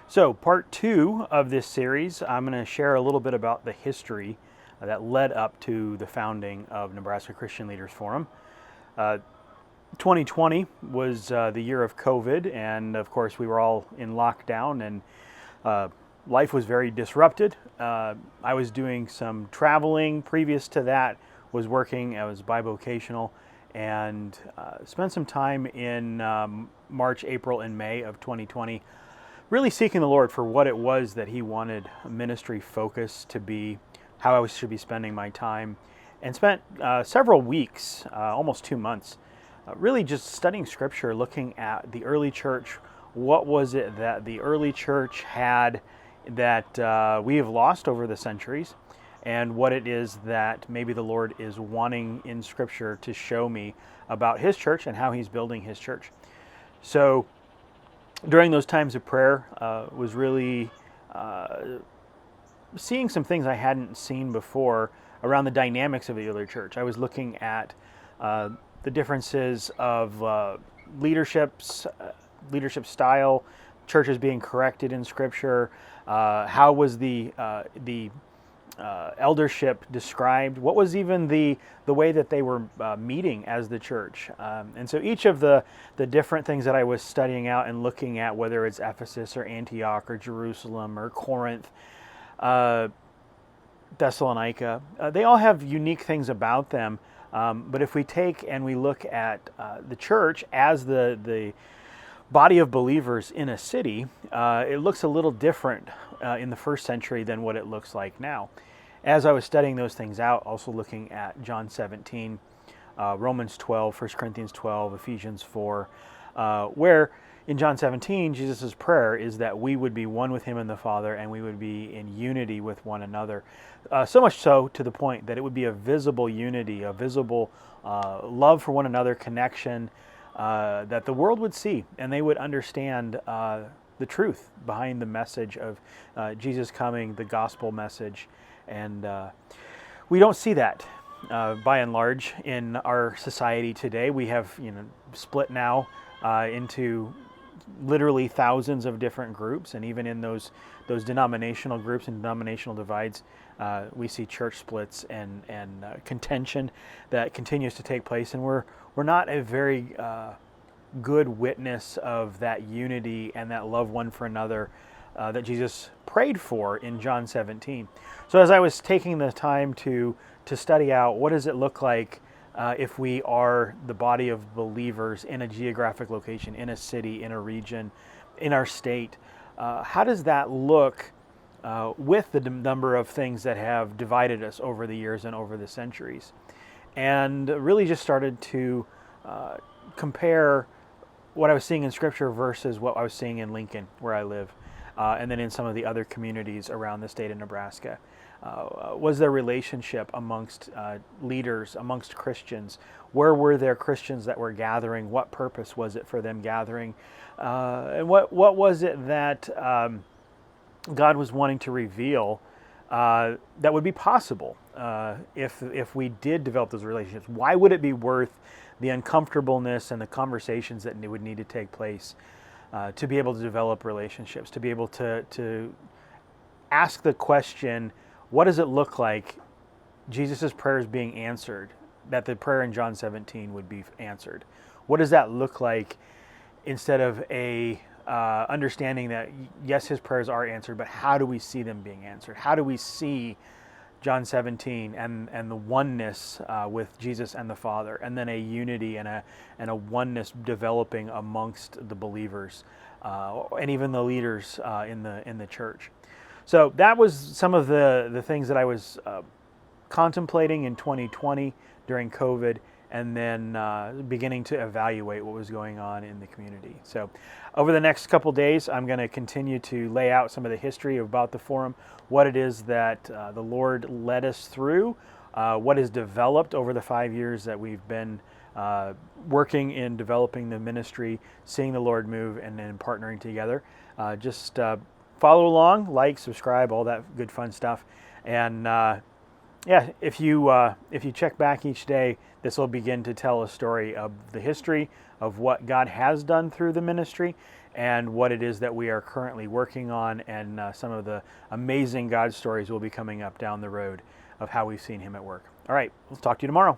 So, part two of this series, I'm going to share a little bit about the history that led up to the founding of Nebraska Christian Leaders Forum. 2020 was the year of COVID, and of course, we were all in lockdown, and life was very disrupted. I was doing some traveling previous to that, was working, I was bivocational, and spent some time in March, April, and May of 2020 really seeking the Lord for what it was that He wanted ministry focus to be, how I should be spending my time, and spent several weeks, almost 2 months, really just studying Scripture, looking at the early church. What was it that the early church had that we have lost over the centuries, and what it is that maybe the Lord is wanting in Scripture to show me about His church and how He's building His church. So during those times of prayer, was really seeing some things I hadn't seen before around the dynamics of the early church. I was looking at the differences of leadership style, churches being corrected in Scripture. How was the eldership described? What was even the way that they were meeting as the church? And so each of the different things that I was studying out and looking at, whether it's Ephesus or Antioch or Jerusalem or Corinth, Thessalonica, they all have unique things about them. But if we take and we look at the church as the body of believers in a city, it looks a little different in the first century than what it looks like now. As I was studying those things out, also looking at John 17, Romans 12, 1 Corinthians 12, Ephesians 4, where in John 17, Jesus' prayer is that we would be one with Him and the Father, and we would be in unity with one another. So much so to the point that it would be a visible unity, a visible love for one another, connection, that the world would see, and they would understand the truth behind the message of Jesus coming, the gospel message. And we don't see that by and large in our society today. We have split now into literally thousands of different groups, and even in those denominational groups and denominational divides, we see church splits and contention that continues to take place, and we're not a very good witness of that unity and that love one for another that Jesus prayed for in John 17. So as I was taking the time to study out what does it look like if we are the body of believers in a geographic location, in a city, in a region, in our state, how does that look with the number of things that have divided us over the years and over the centuries? And really just started to compare what I was seeing in Scripture versus what I was seeing in Lincoln, where I live, and then in some of the other communities around the state of Nebraska. Was there relationship amongst leaders, amongst Christians? Where were there Christians that were gathering? What purpose was it for them gathering? And what was it that God was wanting to reveal that would be possible if we did develop those relationships? Why would it be worth the uncomfortableness and the conversations that would need to take place to be able to develop relationships, to be able to ask the question, what does it look like Jesus' prayers being answered, that the prayer in John 17 would be answered? What does that look like instead of a understanding that, yes, His prayers are answered, but how do we see them being answered? How do we see John 17 and the oneness with Jesus and the Father, and then a unity and a oneness developing amongst the believers and even the leaders in the church? So that was some of the things that I was contemplating in 2020 during COVID, and then beginning to evaluate what was going on in the community. So over the next couple days, I'm going to continue to lay out some of the history about the forum, what it is that the Lord led us through, what is developed over the 5 years that we've been working in developing the ministry, seeing the Lord move, and then partnering together. Just follow along, like, subscribe, all that good fun stuff, and Yeah, if you check back each day, this will begin to tell a story of the history of what God has done through the ministry and what it is that we are currently working on, and some of the amazing God stories will be coming up down the road of how we've seen Him at work. All right, we'll talk to you tomorrow.